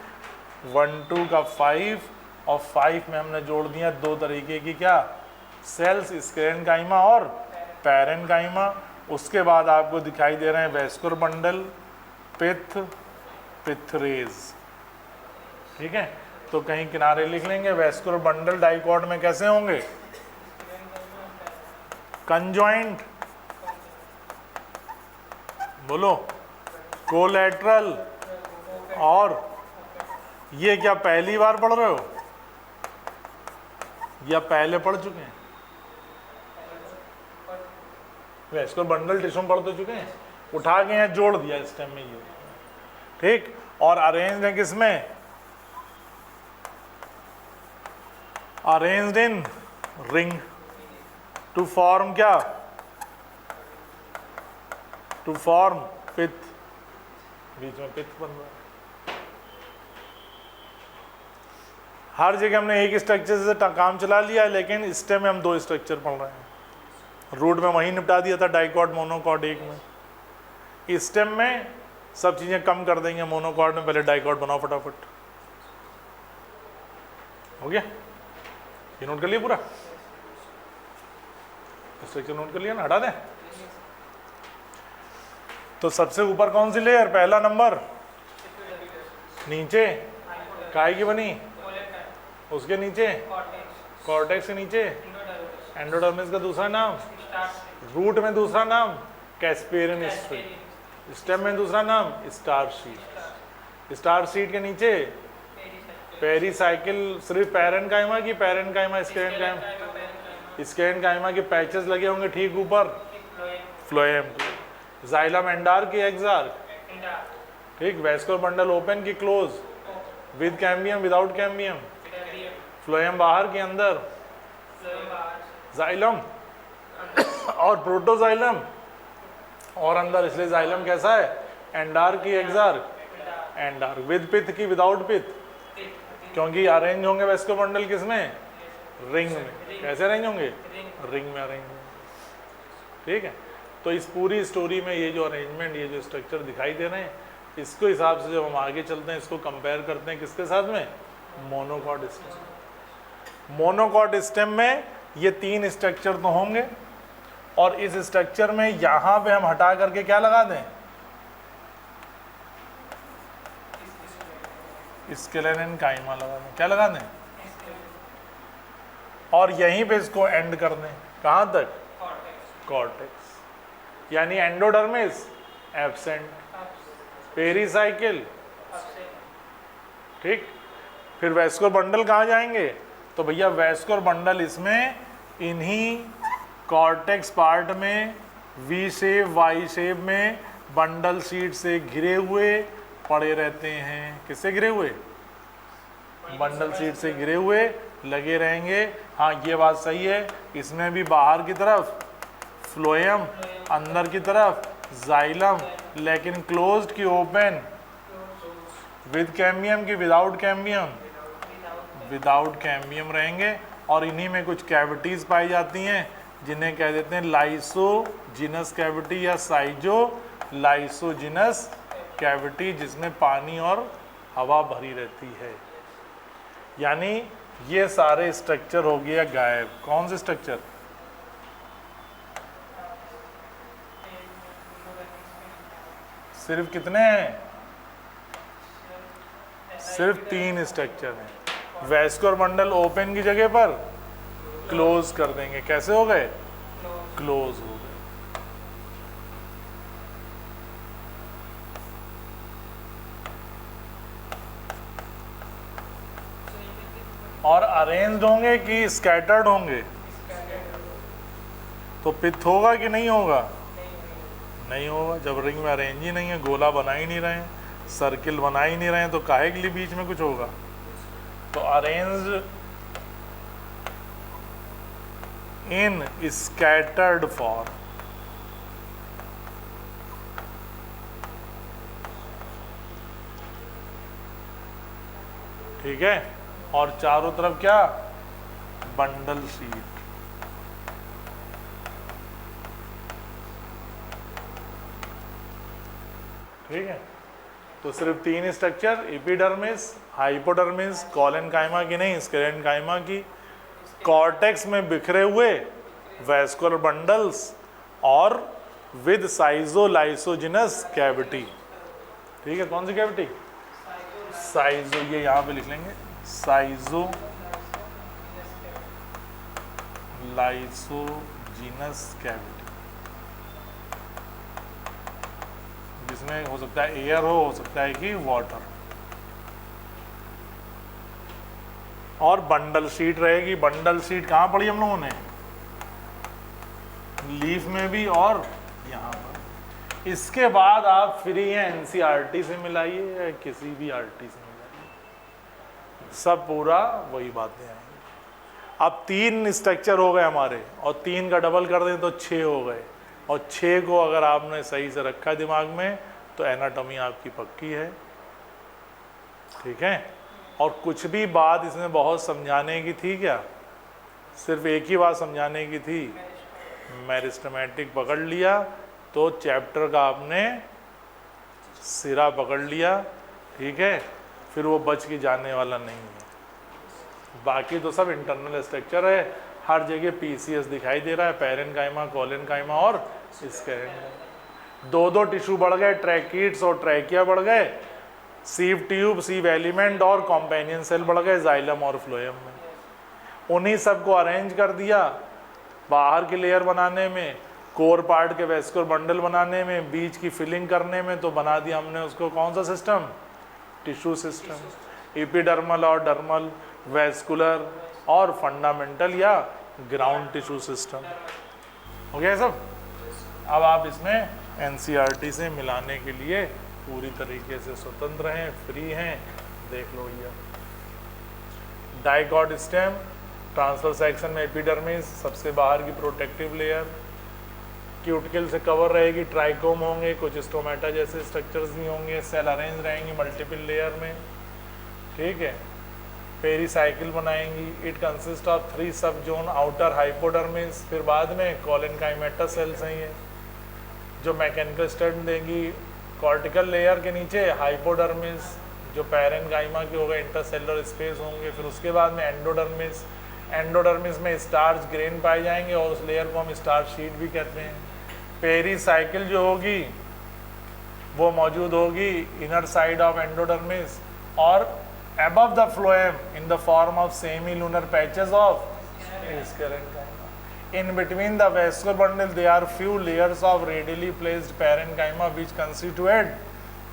1, 2 का 5, और 5 में हमने जोड़ दिया दो तरीके की क्या, सेल्स, स्क्लेरेनकाइमा और पैरेनकाइमा। उसके बाद आपको दिखाई दे रहे हैं वेस्कुलर बंडल, पिथ, पिथ रेज। ठीक है, तो कहीं किनारे लिख लेंगे, वेस्कुलर बंडल डाइकॉट में कैसे होंगे, कंजॉइंट, बोलो, कोलैटरल। और ये क्या पहली बार पढ़ रहे हो या पहले पढ़ चुके हैं? वैस्कुलर बंडल टिश्यू में पढ़ तो चुके हैं, उठा के यहाँ जोड़ दिया स्टेम में ये, ठीक। और अरेंज्ड है किसमें? Arranged in ring to form क्या? टू फॉर्म पिथ, बीच में पिथ बन रहा है। हर जगह हमने एक स्ट्रक्चर से काम चला लिया है, लेकिन स्टेम में हम दो स्ट्रक्चर पढ़ रहे हैं। रूट में वहीं निपटा दिया था, डाइकॉट मोनोकॉट एक में। स्टेम में सब चीजें कम कर देंगे, मोनोकॉट में पहले डाइकॉट बनाओ फटाफट। हो गया? ये नोट कर लिया पूरा? स्ट्रक्चर नोट कर लिया ना? हटा दें। तो सबसे ऊपर कौन सी लेयर? पहला नंबर। नीचे काय की बनी? उसके नीचे कॉर्टेक्स के नीचे एंडोडर्मिस का दूसरा नाम, रूट में दूसरा नाम कैस्पेरियन स्ट्रिंग, स्टेम में दूसरा नाम स्टार शीट, स्टार शीट के नीचे पेरीसाइकिल। सिर्फ पैरेन्काइमा की पैरेन्काइमा स्क्लेरेन्काइमा, स्क्लेरेन्काइमा के पैचेस लगे होंगे ठीक ऊपर, फ्लोएम। जाइलम एंडार्क की एक्सार्क, ठीक। वैस्कुलर बंडल ओपन की close, with cambium without cambium, phloem बाहर के अंदर, जाइलम और प्रोटोजाइलम और अंदर, इसलिए जाइलम कैसा है? एंडार्क की एक्सार्क, एंडार्क। विद पिथ की विदाउट पिथ, क्योंकि अरेंज होंगे वैस्कुलर बंडल किसमें? रिंग में। कैसे अरेंज होंगे? रिंग में अरेंज होंगे, ठीक है। तो इस पूरी स्टोरी में ये जो अरेंजमेंट, ये जो स्ट्रक्चर दिखाई दे रहे हैं, इसको हिसाब से जब हम आगे चलते हैं, इसको कंपेयर करते हैं किसके साथ में? Monocot stem. मोनोकॉट स्टेम में ये तीन स्ट्रक्चर तो होंगे, और इस स्ट्रक्चर में यहां पे हम हटा करके क्या लगा दें? स्क्लेरेन्काइमा लगा दें। क्या लगा दें? और यहीं पे इसको एंड कर दें। कहां तक? कॉर्टेक्स। यानी एंडोडर्मिस एब्सेंट, पेरीसाइकिल, ठीक। फिर वैस्कुलर बंडल कहाँ जाएंगे? तो भैया वैस्कुलर बंडल इसमें इन्हीं कॉर्टेक्स पार्ट में वी शेप वाई शेप में बंडल शीट से घिरे हुए पड़े रहते हैं। किससे घिरे हुए? बंडल शीट से घिरे हुए लगे रहेंगे। हाँ, ये बात सही है, इसमें भी बाहर की तरफ फ्लोएम, अंदर की तरफ जाइलम, लेकिन क्लोज्ड की ओपन, विद कैम्बियम की विदाउट कैम्बियम, विदाउट कैम्बियम रहेंगे। और इन्हीं में कुछ कैविटीज पाई जाती हैं, जिन्हें कह देते हैं लाइसोजिनस कैविटी या साइजो लाइसोजिनस कैविटी, जिसमें पानी और हवा भरी रहती है। यानी ये सारे स्ट्रक्चर हो गया गायब। कौन से स्ट्रक्चर? सिर्फ कितने हैं? सिर्फ तीन स्ट्रक्चर हैं। वैस्कुलर बंडल ओपन की जगह पर क्लोज कर देंगे। कैसे हो गए? क्लोज हो गए। और अरेंज्ड होंगे कि स्कैटर्ड होंगे? तो पिथ होगा कि नहीं होगा? नहीं होगा। जब रिंग में अरेंज ही नहीं है, गोला बना ही नहीं रहे हैं, सर्किल बना ही नहीं रहे हैं, तो काहे के लिए बीच में कुछ होगा? तो अरेंज्ड इन स्कैटर्ड फॉर्म, ठीक है। और चारों तरफ क्या? Bundle sheath. ठीक है। तो सिर्फ तीन स्ट्रक्चर, एपिडर्मिस, हाइपोडर्मिस, कॉलेनकाइमा की नहीं, स्क्लेरेन्काइमा की, कॉर्टेक्स में बिखरे हुए वैस्कुलर बंडल्स, और विद साइजो लाइसोजिनस कैविटी। ठीक है। कौन सी कैविटी? साइजो, ये यहाँ पे लिख लेंगे, साइजो लाइसोजिनस कैविटी। इसमें हो सकता है एयर हो सकता है कि वाटर। और बंडल शीट रहेगी। बंडल शीट कहाँ पढ़ी हम लोगों ने? लीफ में भी और यहाँ पर। इसके बाद आप फ्री हैं एनसीईआरटी से मिलाइए या किसी भी आरटी से मिलाइए, सब पूरा वही बातें आएंगी। अब 3 स्ट्रक्चर हो गए हमारे, और 3 का डबल कर दें तो 6 हो गए, और 6 को अगर आपने सही से रखा है दिमाग में तो एनाटॉमी आपकी पक्की है। ठीक है। और कुछ भी बात इसमें बहुत समझाने की थी क्या? सिर्फ एक ही बात समझाने की थी, मेरिस्टेमेटिक पकड़ लिया तो चैप्टर का आपने सिरा पकड़ लिया। ठीक है, फिर वो बच के जाने वाला नहीं है। बाकी तो सब इंटरनल स्ट्रक्चर है, हर जगह पीसीएस दिखाई दे रहा है, पैरेन्काइमा, कोलेनकाइमा और स्क्लेरेन्काइमा। 2 टिश्यू बढ़ गए, ट्रैकीट्स और ट्रैकिया बढ़ गए, सीव ट्यूब, सीव एलिमेंट और कॉम्पेनियन सेल बढ़ गए जाइलम और फ्लोएम में। उन्हीं सबको अरेंज कर दिया बाहर की लेयर बनाने में, कोर पार्ट के वेस्कुलर बंडल बनाने में, बीच की फिलिंग करने में, तो बना दिया हमने उसको कौन सा सिस्टम? Tissue system. एपिडर्मल और डर्मल, वेस्कुलर और फंडामेंटल या ग्राउंड टिश्यू सिस्टम। हो गया सब। अब आप इसमें एनसीईआरटी से मिलाने के लिए पूरी तरीके से स्वतंत्र हैं, फ्री हैं। देख लो भैया, डाइकॉट स्टेम, ट्रांसफर सेक्शन में एपिडर्मिस, सबसे बाहर की प्रोटेक्टिव लेयर, क्यूटिकल से कवर रहेगी, ट्राइकोम होंगे, कुछ स्टोमेटा जैसे स्ट्रक्चर्स भी होंगे, सेल अरेंज रहेंगी मल्टीपल लेयर में। ठीक है। पेरीसाइकिल बनाएंगी। इट कंसिस्ट ऑफ 3 सब जोन, आउटर हाइपोडर्मिस, फिर बाद में कॉलेनकाइमेटा सेल्स हैं ये जो मैकेनिकल स्टड देंगी। कॉर्टिकल लेयर के नीचे हाइपोडर्मिस जो पैरेन्काइमा के हो गए, इंटरसेलुलर स्पेस होंगे। फिर उसके बाद में एंडोडर्मिस, एंडोडर्मिस में स्टार्च ग्रेन पाए जाएंगे और उस लेयर को हम स्टार्च शीट भी कहते हैं। पेरीसाइकिल जो होगी वो मौजूद होगी इनर साइड ऑफ एंडोडर्मिस और above the phloem in the form of semi-lunar patches of parenchyma. In between the vascular bundle there are few layers of radially placed parenchyma which constitute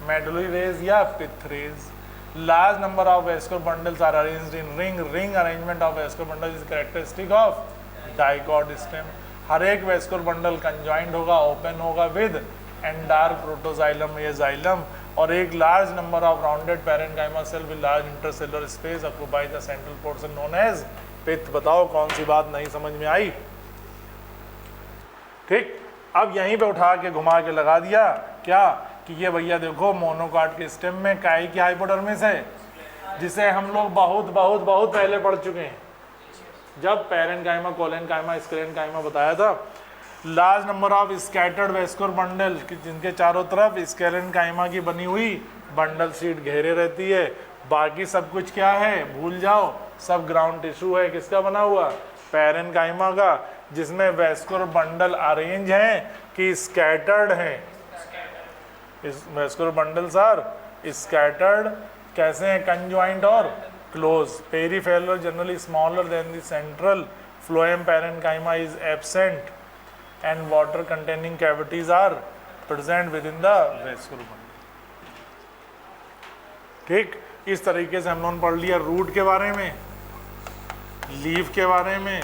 medullary rays या pith rays. Large number of vascular bundles are arranged in ring. Ring arrangement of vascular bundle is characteristic of dicot stem. हर एक vascular bundle conjoined होगा, open होगा with एंडार्क प्रोटोजाइलम या जाइलम, और एक large number of rounded parenchyma cell with large intercellular space occupy the central portion known as pith. बताओ कौन सी बात नहीं समझ में आई? ठीक। अब यहीं पे उठा के घुमा के लगा दिया क्या कि ये भैया देखो मोनोकॉट के स्टेम में काई की हाइपोडर्मिस है, जिसे हम लोग बहुत बहुत बहुत पहले पढ़ चुके हैं जब पैरेन्काइमा, कोलेनकाइमा, स्क्लेरेन्काइमा बताया था। Large number of scattered vascular bundle जिनके चारों तरफ स्क्लेरेन्काइमा की बनी हुई बंडल शीट घेरे रहती है। बाकी सब कुछ क्या है भूल जाओ, सब ग्राउंड टिश्यू है। किसका बना हुआ? पैरेन्काइमा का, जिसमें वेस्कुलर बंडल अरेंज हैं कि स्कैटर्ड हैं। इस वेस्कुलर बंडल्स आर स्कैटर्ड कैसे हैं? कंजॉइंट और close. Peripheral generally smaller than the central. Phloem parenchyma is absent and water containing cavities are present within the vascular bundle. ठीक, इस तरीके से हम लोगों ने पढ़ लिया रूट के बारे में, लीफ के बारे में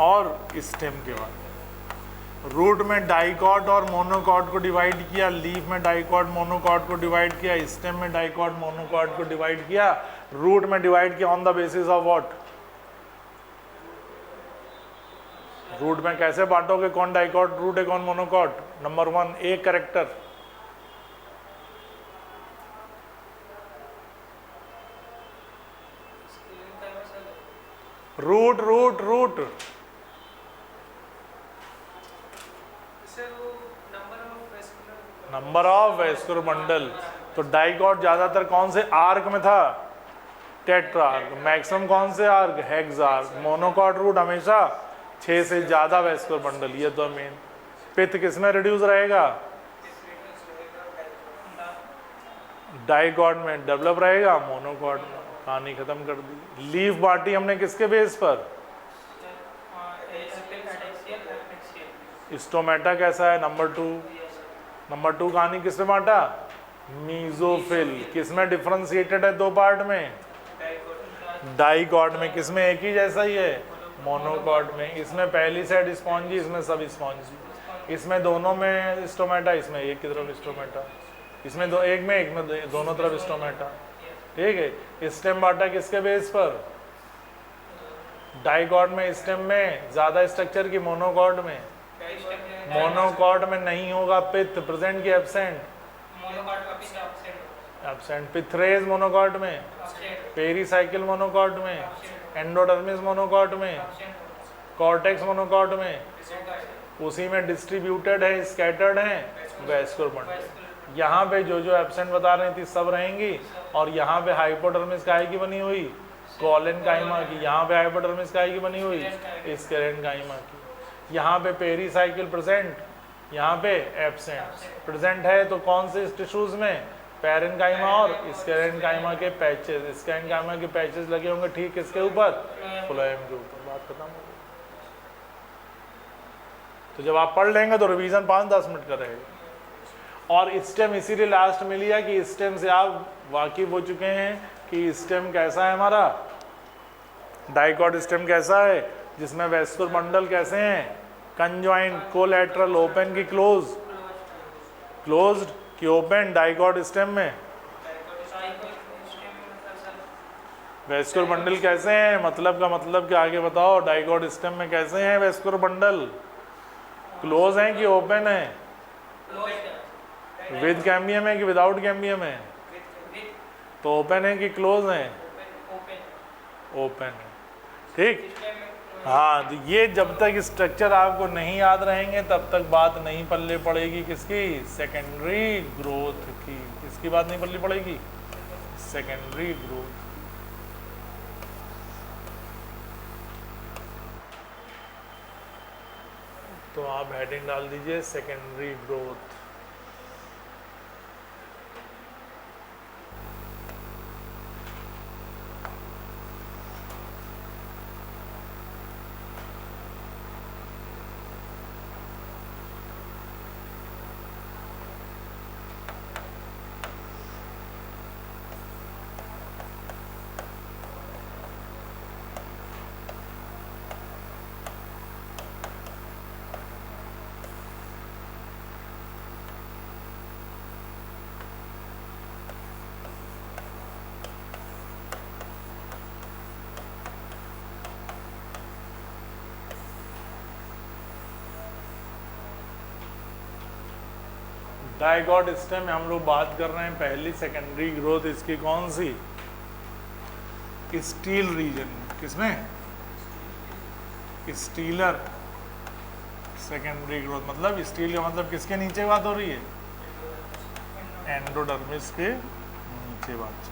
और स्टेम के बारे में। रूट में डाइकॉट और मोनोकॉट को डिवाइड किया, लीफ में डाइकॉट मोनोकॉट को डिवाइड किया, स्टेम में डाइकॉट मोनोकॉट को डिवाइड किया। रूट में डिवाइड किया on the basis of what? Root में कैसे बांटोगे कौन डाइकॉट रूट है कौन मोनोकॉट? नंबर 1 एक character, root root root number of vascular bundle. तो डाइकॉट ज्यादातर कौन से आर्क में था? टेट्रार्क। मैक्सिमम कौन से आर्क? हेक्सार्क। मोनोकॉट रूट हमेशा 6 से ज़्यादा वेस्कुलर बंडल। ये तो मेन। पिथ किस में रिड्यूस रहेगा? डाइकॉट में डेवलप रहेगा, मोनोकॉट में। कहानी खत्म कर दी। लीफ बांटी हमने किसके बेस पर? स्टोमेटा कैसा है? नंबर 2। नंबर 2 कहानी किसमें बांटा, मीजोफिल। किसमें डिफरेंशिएटेड है, 2 पार्ट में, डाइकॉट में। किसमें एक ही जैसा ही है, मोनोकॉट में। इसमें पहली साइड स्पॉन्जी, इसमें सब स्पॉन्जी। इसमें दोनों में स्टोमेटा, इसमें एक की तरफ स्टोमेटा। इसमें दो, एक में दोनों तरफ स्टोमेटा। ठीक है। स्टेम बांटा किसके बेस पर, डाइकॉट में। स्टेम में ज्यादा स्ट्रक्चर की मोनोकॉट में। मोनोकॉट में नहीं होगा पित्त, प्रेजेंट की एब्सेंट, एब्सेंट। पिथरेज मोनोकॉट में, पेरीसाइकिल मोनोकॉट में, एंडोडर्मिस मोनोकॉट में, कॉर्टेक्स मोनोकॉट में। उसी में डिस्ट्रीब्यूटेड है, स्कैटर्ड है वैस्कुलर बंडल। यहाँ पे जो जो एब्सेंट बता रही थी सब रहेंगी। और यहाँ पे हाइपोडर्मिस काहे की बनी हुई, कोलेनकाइमा की। यहाँ पे हाइपोडर्मिस काहे की बनी हुई, स्क्लेरेनकाइमा की। यहाँ पे पेरीसाइकिल प्रेजेंट, यहाँ पे एब्सेंट। प्रेजेंट है तो कौन से टिश्यूज में, पैरेनकाइमा और स्क्लेरेनकाइमा के पैचेस। स्क्लेरेनकाइमा के पैचेस लगे होंगे ठीक किसके ऊपर, फ्लोएम के ऊपर। बात खत्म हो गई। तो जब आप पढ़ लेंगे तो रिवीजन 5-10 मिनट का रहेगा। और स्टेम इसीलिए लास्ट में लिया कि स्टेम से आप वाकिफ हो चुके हैं कि स्टेम कैसा है हमारा, डाइकॉट स्टेम कैसा है, जिसमें वैस्कुलर बंडल कैसे हैं, कंजॉइंट, कोलैटरल, ओपन की क्लोज, क्लोज्ड कि ओपन। डाइकॉट स्टेम में वैस्कुलर बंडल कैसे हैं, मतलब का मतलब क्या, आगे बताओ। डाइकॉट स्टेम में कैसे हैं वैस्कुलर बंडल, क्लोज हैं कि ओपन है, विद कैम्बियम है कि विदाउट कैम्बियम है, तो ओपन है कि क्लोज है, ओपन है। ठीक। हाँ, तो ये जब तक स्ट्रक्चर आपको नहीं याद रहेंगे तब तक बात नहीं पल्ले पड़ेगी किसकी, सेकेंडरी ग्रोथ की। किसकी बात नहीं पल्ले पड़ेगी, सेकेंडरी ग्रोथ। तो आप हेडिंग डाल दीजिए सेकेंडरी ग्रोथ। डाइकॉट स्टेम में हम लोग बात कर रहे हैं पहली सेकेंडरी ग्रोथ इसकी कौन सी, स्टील रीजन। किसमें, स्टीलर सेकेंडरी ग्रोथ। मतलब स्टील का मतलब किसके नीचे बात हो रही है, एंडोडर्मिस के नीचे बात।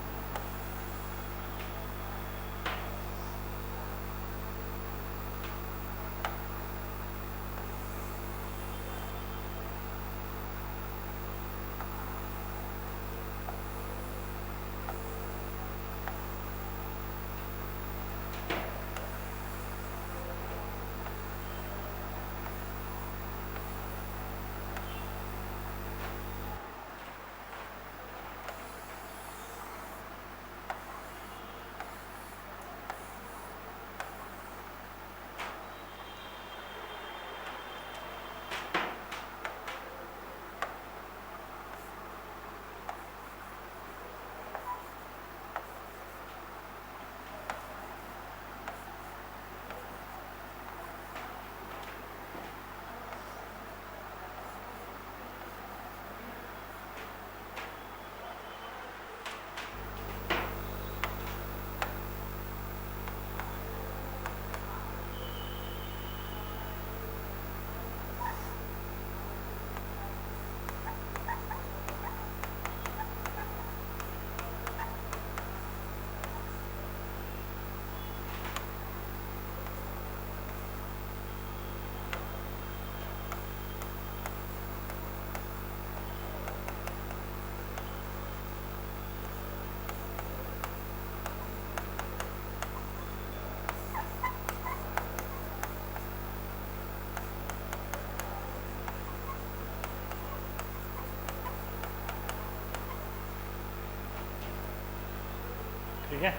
ठीक है,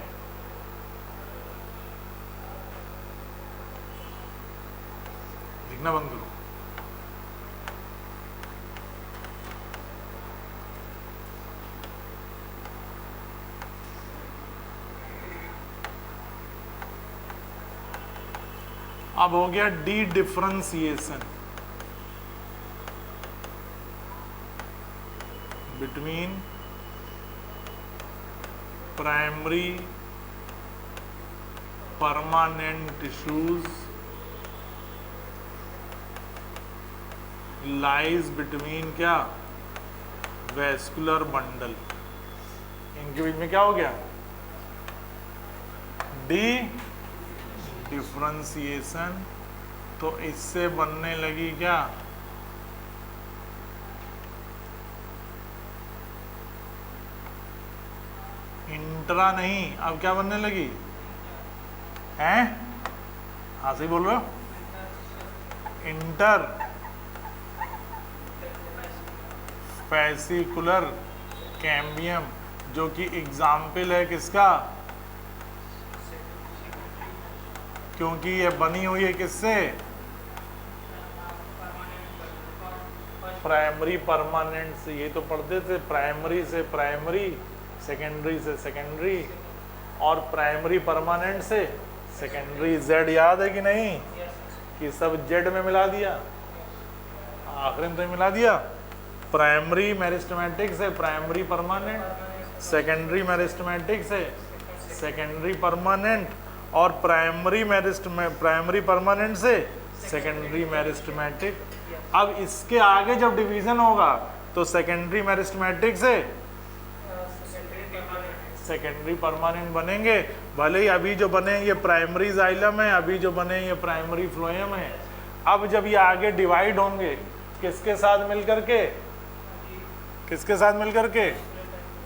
लिखना बंद करो। अब हो गया D differentiation between primary permanent tissues lies between क्या, वेस्कुलर बंडल। इनके बीच में क्या हो गया, डी डिफरेंशिएशन। तो इससे बनने लगी क्या, इंट्रा नहीं, अब क्या बनने लगी, हैं, हाँ सही बोल रहे हो, इंटर फैसिकुलर कैम्बियम, जो कि एग्जाम्पल है किसका, क्योंकि ये बनी हुई है किससे, प्राइमरी परमानेंट से। ये तो पढ़ते थे, प्राइमरी से प्राइमरी, सेकेंडरी से सेकेंडरी, और प्राइमरी परमानेंट से सेकेंडरी। जेड याद है कि नहीं, कि सब जेड में मिला दिया, आखिरी में तो मिला दिया। प्राइमरी मेरिस्टेमेटिक से प्राइमरी परमानेंट, सेकेंडरी मेरिस्टेमेटिक से सेकेंडरी परमानेंट, और प्राइमरी परमानेंट से सेकेंडरी मेरिस्टेमेटिक। अब इसके आगे जब डिवीजन होगा तो सेकेंडरी मेरिस्टेमेटिक से सेकेंडरी परमानेंट बनेंगे। भले ही अभी जो बने ये प्राइमरी जाइलम है, अभी जो बने ये प्राइमरी फ्लोएम है। अब जब ये आगे डिवाइड होंगे किसके साथ मिलकर के, किसके साथ मिलकर के,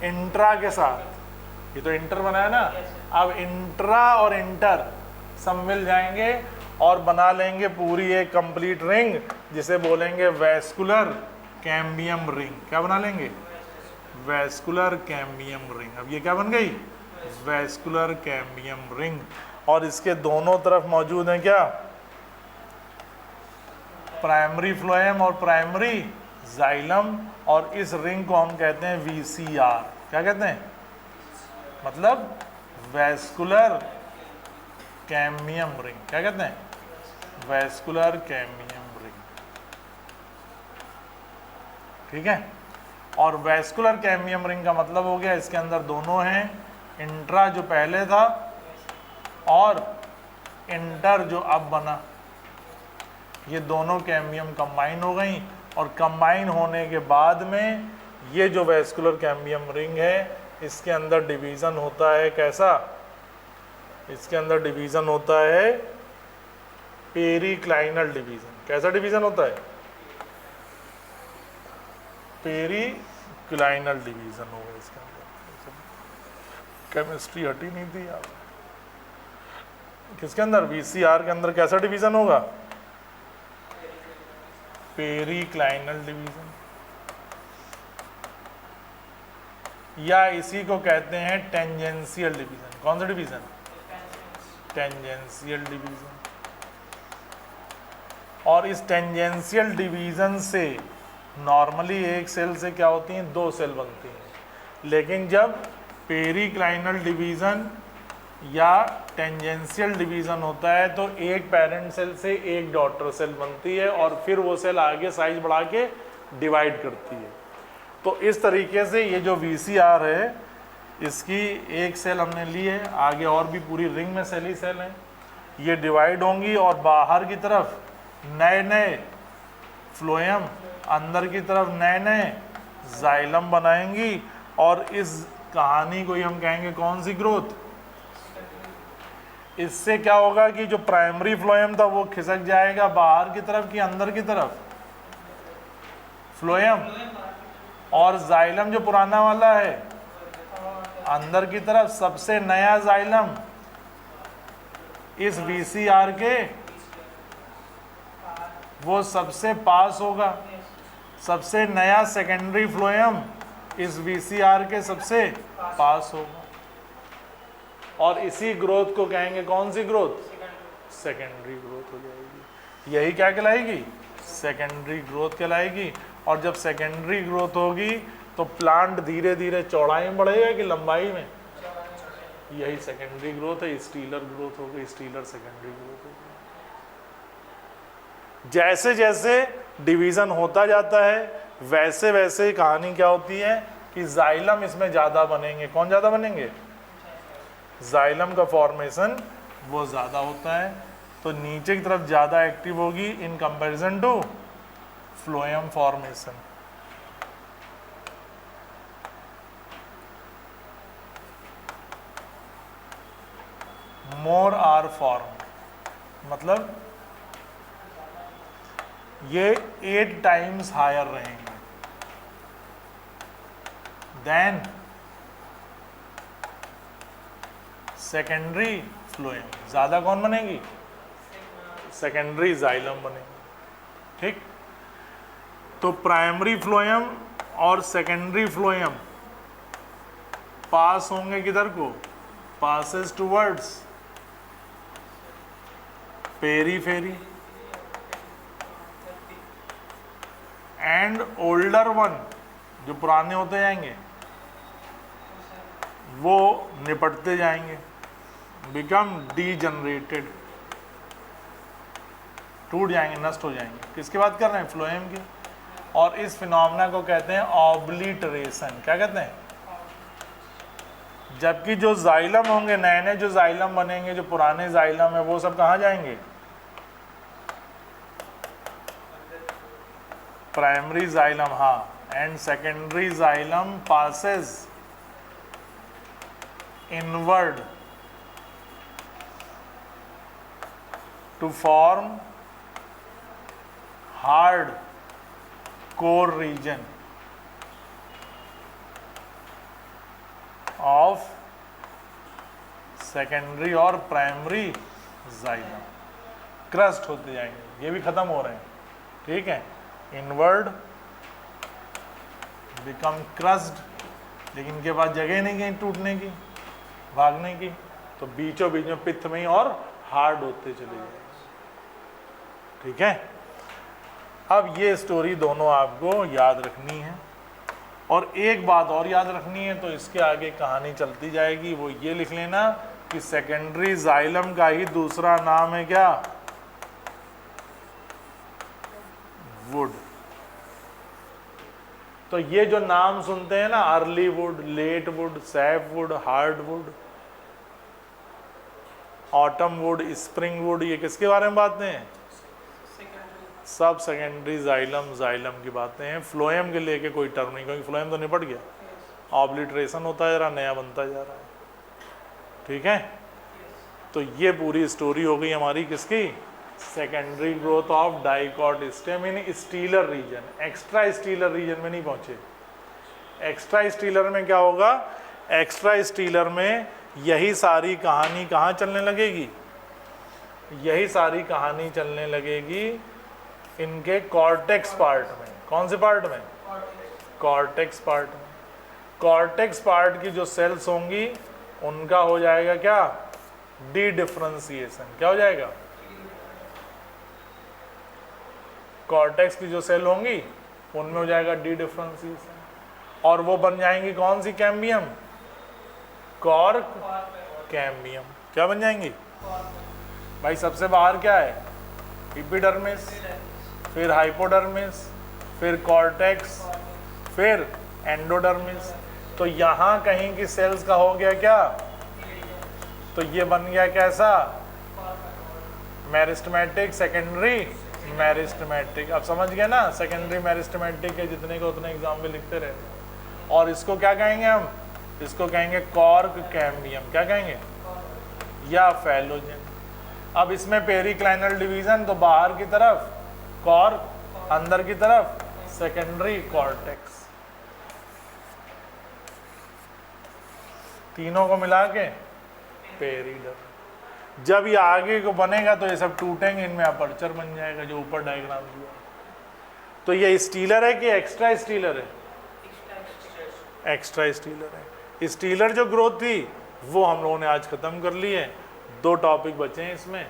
इंट्रा के साथ। ये तो इंटर बनाया ना, अब इंट्रा और इंटर सब मिल जाएंगे और बना लेंगे पूरी एक कंप्लीट रिंग, जिसे बोलेंगे वेस्कुलर कैम्बियम रिंग। क्या बना लेंगे, वेस्कुलर कैम्बियम रिंग। अब ये क्या बन गई, वेस्कुलर कैम्बियम रिंग। और इसके दोनों तरफ मौजूद है क्या, प्राइमरी फ्लोएम और प्राइमरी जाइलम। और इस रिंग को हम कहते हैं VCR। क्या कहते हैं, मतलब वेस्कुलर कैम्बियम रिंग। क्या कहते हैं, वेस्कुलर कैम्बियम रिंग। ठीक है, और वेस्कुलर कैम्बियम रिंग का मतलब हो गया इसके अंदर दोनों हैं, इंट्रा जो पहले था और इंटर जो अब बना। ये दोनों कैम्बियम कंबाइन हो गई, और कंबाइन होने के बाद में ये जो वेस्कुलर कैम्बियम रिंग है, इसके अंदर डिवीज़न होता है कैसा, इसके अंदर डिवीज़न होता है पेरिक्लाइनल डिवीज़न। कैसा डिवीज़न होता है, पेरिक्लाइनल डिवीज़न होगा इसके अंदर। केमिस्ट्री हटी नहीं थी यार। किसके अंदर, VCR के अंदर कैसा डिवीज़न होगा, पेरिक्लाइनल डिवीज़न, या इसी को कहते हैं टेंजेंशियल डिवीज़न। कौन सा डिवीज़न, टेंजेंशियल डिवीज़न। और इस टेंजेंशियल डिवीज़न से नॉर्मली एक सेल से क्या होती हैं, दो सेल बनती हैं। लेकिन जब पेरिक्लाइनल डिवीज़न या टेंजेंशियल डिवीज़न होता है तो एक पेरेंट सेल से एक डॉटर सेल बनती है, और फिर वो सेल आगे साइज बढ़ा के डिवाइड करती है। तो इस तरीके से ये जो VCR है, इसकी एक सेल हमने ली है, आगे और भी पूरी रिंग में सेल ही सेल हैं। ये डिवाइड होंगी और बाहर की तरफ नए नए फ्लोएम, अंदर की तरफ नए नए जाइलम बनाएंगी। और इस कहानी को ही हम कहेंगे कौन सी ग्रोथ। इससे क्या होगा कि जो प्राइमरी फ्लोएम था वो खिसक जाएगा बाहर की तरफ कि अंदर की तरफ, फ्लोएम, और जाइलम जो पुराना वाला है अंदर की तरफ। सबसे नया जाइलम इस VCR के वो सबसे पास होगा, सबसे नया सेकेंडरी फ्लोएम इस VCR के सबसे पास होगा। और इसी ग्रोथ को कहेंगे कौन सी ग्रोथ? सेकेंडरी ग्रोथ हो जाएगी। यही क्या कहलाएगी? सेकेंडरी ग्रोथ कहलाएगी। और जब सेकेंडरी ग्रोथ होगी तो प्लांट धीरे धीरे चौड़ाई में बढ़ेगा कि लंबाई में? यही सेकेंडरी ग्रोथ है। स्टीलर ग्रोथ हो गई, स्टीलर सेकेंडरी ग्रोथ हो गई। जैसे जैसे डिवीजन होता जाता है वैसे वैसे कहानी क्या होती है कि जाइलम इसमें ज़्यादा बनेंगे। कौन ज़्यादा बनेंगे? जाइलम का फॉर्मेशन वो ज़्यादा होता है, तो नीचे की तरफ ज़्यादा एक्टिव होगी in comparison to phloem formation. More are form, मतलब ये 8 टाइम्स हायर रहेंगे देन सेकेंडरी फ्लोएम। ज्यादा कौन बनेगी? सेकेंडरी जाइलम बनेगी। ठीक, तो प्राइमरी फ्लोएम और सेकेंडरी फ्लोएम पास होंगे किधर को? Passes towards periphery and older one, जो पुराने होते जाएंगे वो निपटते जाएंगे, बिकम डीजनरेटेड, टूट जाएंगे, नष्ट हो जाएंगे। किसकी बात कर रहे हैं? फ्लोएम की। और इस फिनोमेना को कहते हैं ऑब्लिटरेशन। क्या कहते हैं? जबकि जो जाइलम होंगे, नए नए जो जाइलम बनेंगे, जो पुराने जाइलम है वो सब कहाँ जाएंगे? प्राइमरी जाइलम, हाँ, and secondary xylem passes inward to form hard core region of secondary और प्राइमरी जाइलम। क्रस्ट होते जाएंगे, ये भी खत्म हो रहे हैं। ठीक है, इनवर्ड बिकम क्रस्ड, लेकिन इनके पास जगह नहीं कहीं टूटने की, भागने की, तो बीचों बीच में पित्त में ही और हार्ड होते चले जाएंगे। ठीक है, अब ये स्टोरी दोनों आपको याद रखनी है। और एक बात और याद रखनी है, तो इसके आगे कहानी चलती जाएगी, वो ये लिख लेना कि सेकेंडरी जाइलम का ही दूसरा नाम है क्या? वुड। तो ये जो नाम सुनते हैं ना, early wood, late wood, sap wood, hard wood, autumn wood, spring wood, ये किसके बारे में बातें हैं? सब सेकेंडरी जाइलम की बातें हैं। फ्लोएम के लेके कोई टर्म नहीं, क्योंकि फ्लोएम तो निपट गया, ऑब्लिटरेशन होता जा रहा, नया बनता जा रहा है। ठीक है, तो ये पूरी स्टोरी हो गई हमारी किसकी? Secondary growth of dicot stem in stelar region. Extra stelar region में नहीं पहुंचे। एक्स्ट्रा स्टीलर में क्या होगा? एक्स्ट्रा स्टीलर में यही सारी कहानी कहाँ चलने लगेगी? यही सारी कहानी चलने लगेगी इनके कॉर्टेक्स पार्ट में। कौन से पार्ट में? कॉर्टेक्स पार्ट में। कॉर्टेक्स पार्ट की जो सेल्स होंगी उनका हो जाएगा क्या? D differentiation. क्या हो जाएगा? कॉर्टेक्स की जो सेल होंगी उनमें हो जाएगा डी डिफरेंशिएशन, और वो बन जाएंगी कौन सी? Cambium, cork cambium. क्या बन जाएंगी भाई? सबसे बाहर क्या है? एपिडर्मिस, फिर हाइपोडर्मिस, फिर कॉर्टेक्स, फिर एंडोडर्मिस। तो यहाँ कहीं की सेल्स का हो गया क्या? तो ये बन गया कैसा? Meristematic, secondary meristematic. अब समझ गया ना? सेकेंडरी मेरिस्टेमेटिक के जितने को उतने एग्जाम में लिखते रहे। और इसको क्या कहेंगे हम? इसको कहेंगे कॉर्क कैम्बियम। क्या कहेंगे? या फैलोजेन। अब इसमें पेरिक्लाइनल डिवीजन, तो बाहर की तरफ कॉर्क, अंदर की तरफ सेकेंडरी कॉर्टेक्स, तीनों को मिला के पेरिडर्म। जब ये आगे को बनेगा तो ये सब टूटेंगे, इनमें अपर्चर बन जाएगा, जो ऊपर डायग्राम दिया। तो ये स्टीलर है कि एक्स्ट्रा स्टीलर है? एक्स्ट्रा स्टीलर है। स्टीलर जो ग्रोथ थी वो हम लोगों ने आज ख़त्म कर लिए। 2 टॉपिक बचे हैं इसमें,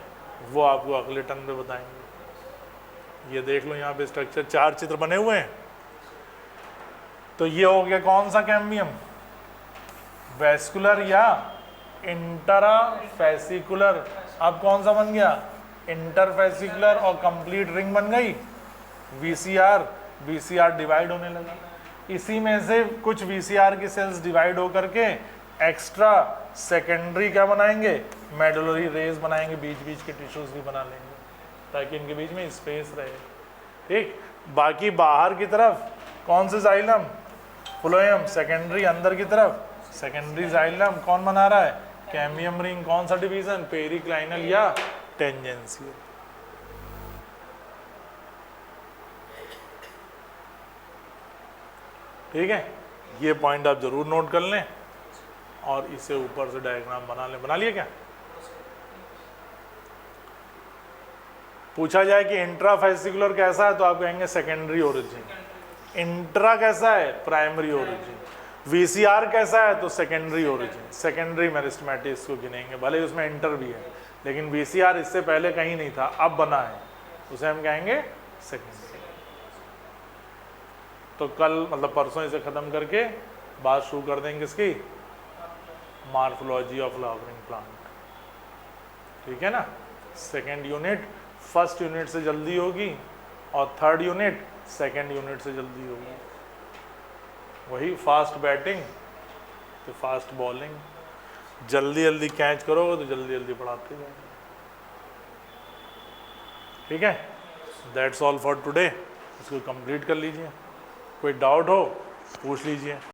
वो आपको अगले टर्म पे बताएंगे। ये देख लो यहाँ पे स्ट्रक्चर 4 चित्र बने हुए हैं। तो ये हो गया कौन सा कैम्बियम, वेस्कुलर या इंटरफेसिकुलर। अब कौन सा बन गया, इंटरफेसिकुलर, और कंप्लीट रिंग बन गई वीसीआर। वीसीआर डिवाइड होने लगा, इसी में से कुछ वीसीआर की सेल्स डिवाइड होकर के एक्स्ट्रा सेकेंडरी क्या बनाएंगे, मेडुलरी रेज बनाएंगे, बीच बीच के टिश्यूज भी बना लेंगे ताकि इनके बीच में स्पेस रहे। ठीक, बाकी बाहर की तरफ कौन से जाइलम, फ्लोएम, सेकेंडरी अंदर की तरफ सेकेंडरी जाइलम कौन बना रहा है, कैम्बियम रिंग। कौन सा डिवीजन, पेरिक्लाइनल या टेंजेंशियल। ठीक है, ये पॉइंट आप जरूर नोट कर लें और इसे ऊपर से डायग्राम बना लें। बना लिए क्या? पूछा जाए कि इंट्राफेसिकुलर कैसा है तो आप कहेंगे सेकेंडरी ओरिजिन। इंट्रा कैसा है, प्राइमरी ओरिजिन। वीसीआर कैसा है तो सेकेंडरी ओरिजिन, सेकेंडरी मेरिस्टेमेटिस को गिनेंगे, भले ही उसमें इंटर भी है, लेकिन वीसीआर इससे पहले कहीं नहीं था, अब बना है, उसे हम कहेंगे सेकेंडरी। तो कल मतलब परसों इसे खत्म करके बात शुरू कर देंगे इसकी, मॉर्फोलॉजी ऑफ फ्लावरिंग प्लांट। ठीक है ना, सेकेंड यूनिट फर्स्ट यूनिट से जल्दी होगी और थर्ड यूनिट सेकेंड यूनिट से जल्दी होगी। वही फास्ट बैटिंग तो फास्ट बॉलिंग, जल्दी जल्दी कैच करोगे तो जल्दी जल्दी पढ़ाते जाओगे। ठीक है, दैट्स ऑल फॉर टुडे। इसको कंप्लीट कर लीजिए, कोई डाउट हो पूछ लीजिए।